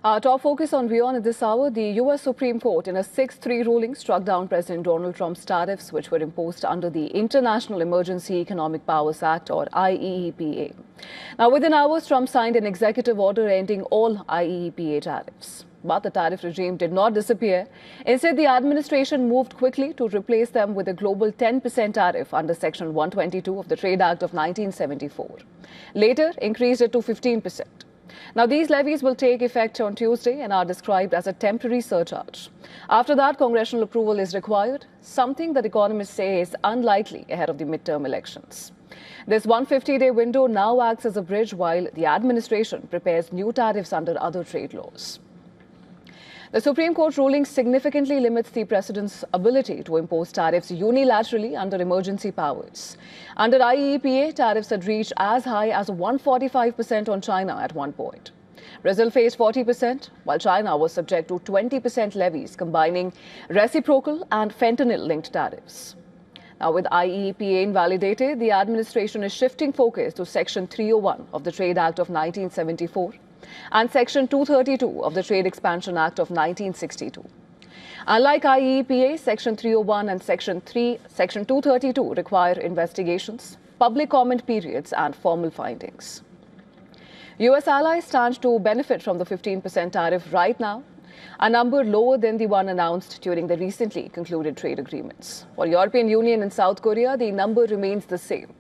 Our top focus on WION at this hour, the U.S. Supreme Court in a 6-3 ruling struck down President Donald Trump's tariffs, which were imposed under the International Emergency Economic Powers Act, or IEEPA. Now, within hours, Trump signed an executive order ending all IEEPA tariffs. But the tariff regime did not disappear. Instead, the administration moved quickly to replace them with a global 10% tariff under Section 122 of the Trade Act of 1974. Later, increased it to 15%. Now, these levies will take effect on Tuesday and are described as a temporary surcharge. After that, congressional approval is required, something that economists say is unlikely ahead of the midterm elections. This 150-day window now acts as a bridge while the administration prepares new tariffs under other trade laws. The Supreme Court ruling significantly limits the president's ability to impose tariffs unilaterally under emergency powers. Under IEEPA, tariffs had reached as high as 145% on China at one point. Brazil faced 40%, while China was subject to 20% levies combining reciprocal and fentanyl-linked tariffs. Now, with IEEPA invalidated, the administration is shifting focus to Section 301 of the Trade Act of 1974 and Section 232 of the Trade Expansion Act of 1962. Unlike IEEPA, Section 301 and Section 232 require investigations, public comment periods, and formal findings. U.S. allies stand to benefit from the 15% tariff right now, a number lower than the one announced during the recently concluded trade agreements. For European Union and South Korea, the number remains the same.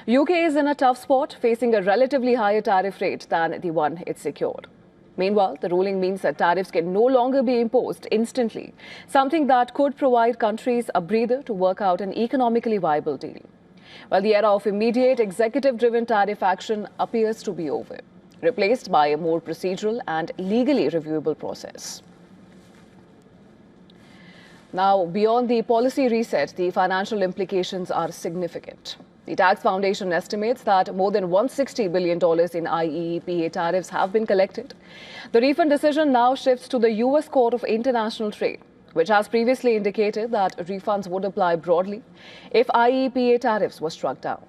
UK is in a tough spot, facing a relatively higher tariff rate than the one it secured. Meanwhile, the ruling means that tariffs can no longer be imposed instantly, something that could provide countries a breather to work out an economically viable deal. While the era of immediate executive-driven tariff action appears to be over, replaced by a more procedural and legally reviewable process. Now, beyond the policy reset, the financial implications are significant. The Tax Foundation estimates that more than $160 billion in IEEPA tariffs have been collected. The refund decision now shifts to the U.S. Court of International Trade, which has previously indicated that refunds would apply broadly if IEEPA tariffs were struck down.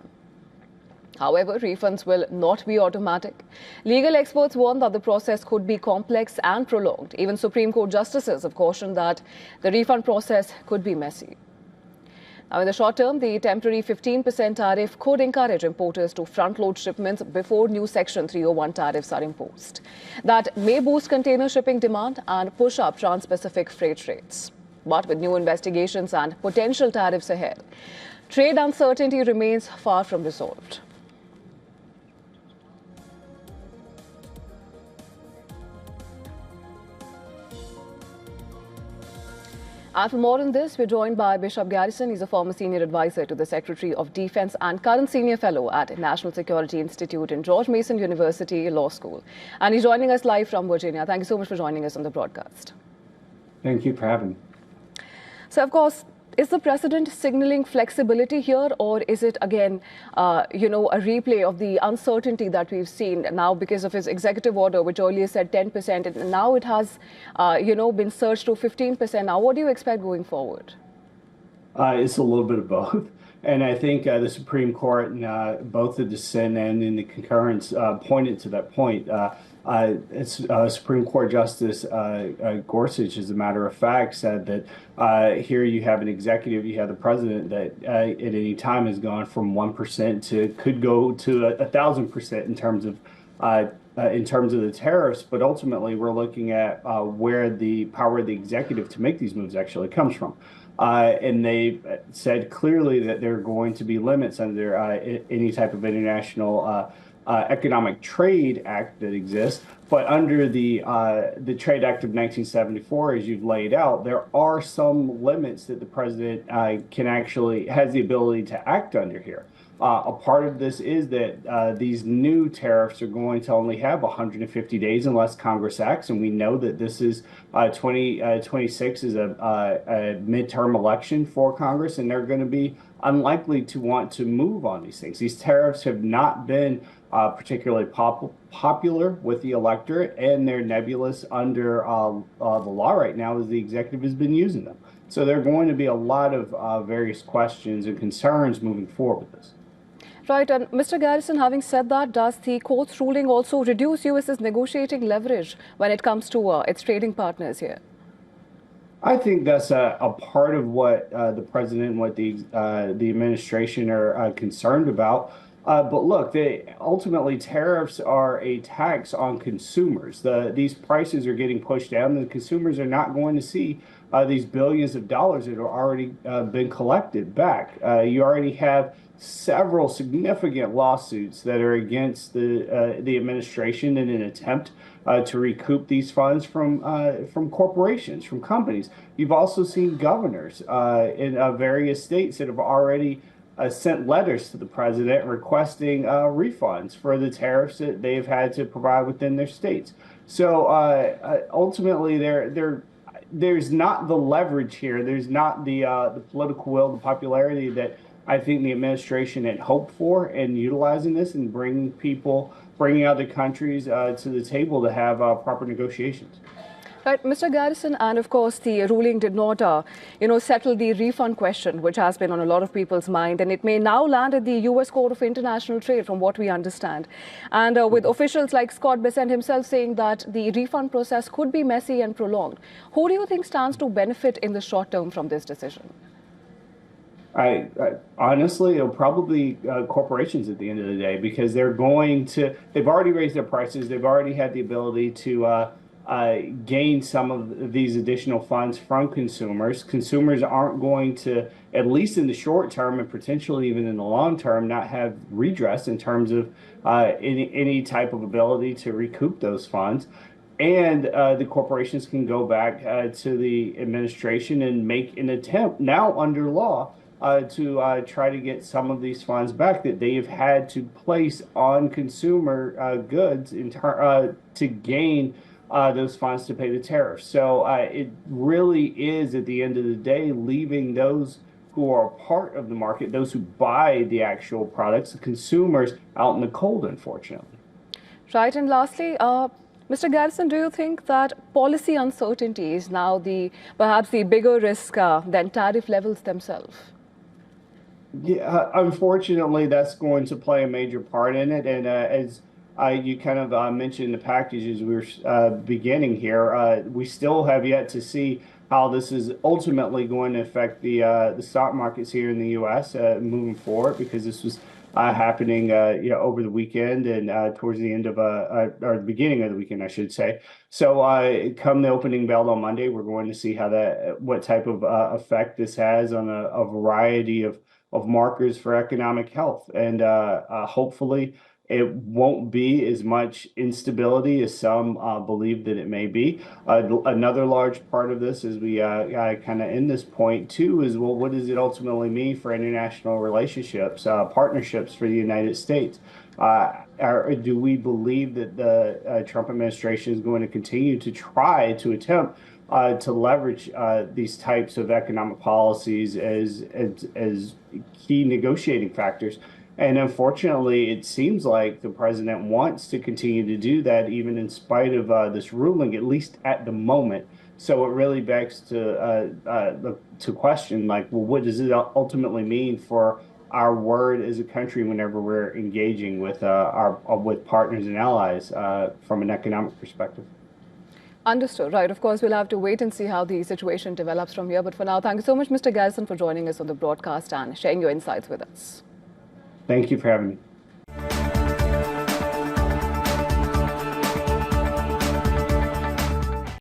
However, refunds will not be automatic. Legal experts warn that the process could be complex and prolonged. Even Supreme Court justices have cautioned that the refund process could be messy. Now, in the short term, the temporary 15% tariff could encourage importers to front-load shipments before new Section 301 tariffs are imposed. That may boost container shipping demand and push up trans-Pacific freight rates. But with new investigations and potential tariffs ahead, trade uncertainty remains far from resolved. And for more on this, we're joined by Bishop Garrison. He's a former senior advisor to the Secretary of Defense and current senior fellow at National Security Institute in George Mason University Law School. And he's joining us live from Virginia. Thank you so much for joining us on the broadcast. Thank you for having me. So, of course, is the president signaling flexibility here, or is it again, a replay of the uncertainty that we've seen now because of his executive order, which earlier said 10%, and now it has, been surged to 15%. Now, what do you expect going forward? It's a little bit of both. And I think the Supreme Court, in both the dissent and in the concurrence, pointed to that point. Supreme Court Justice Gorsuch, as a matter of fact, said that here you have an executive, you have the president that at any time has gone from 1% to could go to 1,000% in terms of the tariffs. But ultimately, we're looking at where the power of the executive to make these moves actually comes from. And they said clearly that there are going to be limits under any type of international economic trade act that exists, but under the Trade Act of 1974, as you've laid out, there are some limits that the president has the ability to act under here. A part of this is that these new tariffs are going to only have 150 days unless Congress acts, and we know that this is 2026 is a midterm election for Congress, and they're going to be unlikely to want to move on these things. These tariffs have not been particularly popular with the electorate, and they're nebulous under the law right now as the executive has been using them. So there are going to be a lot of various questions and concerns moving forward with this. Right, and Mr. Garrison, having said that, does the court's ruling also reduce US's negotiating leverage when it comes to its trading partners here? I think that's a part of what the president and what the administration are concerned about. But look, ultimately tariffs are a tax on consumers. These prices are getting pushed down, and the consumers are not going to see these billions of dollars that have already been collected back. You already have several significant lawsuits that are against the administration in an attempt to recoup these funds from corporations, from companies. You've also seen governors in various states that have already sent letters to the president requesting refunds for the tariffs that they've had to provide within their states. So ultimately, there's not the leverage here. There's not the political will, the popularity that I think the administration had hoped for in utilizing this and bringing other countries to the table to have proper negotiations. Right, Mr. Garrison, and of course the ruling did not, settle the refund question, which has been on a lot of people's mind, and it may now land at the U.S. Court of International Trade, from what we understand. And with officials like Scott Bessent himself saying that the refund process could be messy and prolonged, who do you think stands to benefit in the short term from this decision? I honestly, it'll probably corporations at the end of the day, because they've already raised their prices. They've already had the ability to gain some of these additional funds from consumers. Consumers aren't going to, at least in the short term and potentially even in the long term, not have redress in terms of any type of ability to recoup those funds. And the corporations can go back to the administration and make an attempt now under law to try to get some of these funds back that they have had to place on consumer goods to gain those funds to pay the tariffs. So it really is, at the end of the day, leaving those who are part of the market, those who buy the actual products, the consumers, out in the cold, unfortunately. Right, and lastly, Mr. Garrison, do you think that policy uncertainty is now perhaps the bigger risk than tariff levels themselves? Yeah, unfortunately, that's going to play a major part in it. And as you kind of mentioned the packages we were beginning here, we still have yet to see how this is ultimately going to affect the stock markets here in the U.S. Moving forward, because this was happening over the weekend and towards the end of or the beginning of the weekend, I should say. So come the opening bell on Monday, we're going to see what type of effect this has on a variety of markers for economic health. And hopefully it won't be as much instability as some believe that it may be. Another large part of this, as we kind of end this point too, is, well, what does it ultimately mean for international relationships, partnerships for the United States? Do we believe that the Trump administration is going to continue to try to attempt to leverage these types of economic policies as key negotiating factors? And unfortunately, it seems like the president wants to continue to do that, even in spite of this ruling, at least at the moment. So it really begs to question, like, well, what does it ultimately mean for our word as a country whenever we're engaging with with partners and allies from an economic perspective? Understood. Right. Of course, we'll have to wait and see how the situation develops from here. But for now, thank you so much, Mr. Garrison, for joining us on the broadcast and sharing your insights with us. Thank you for having me.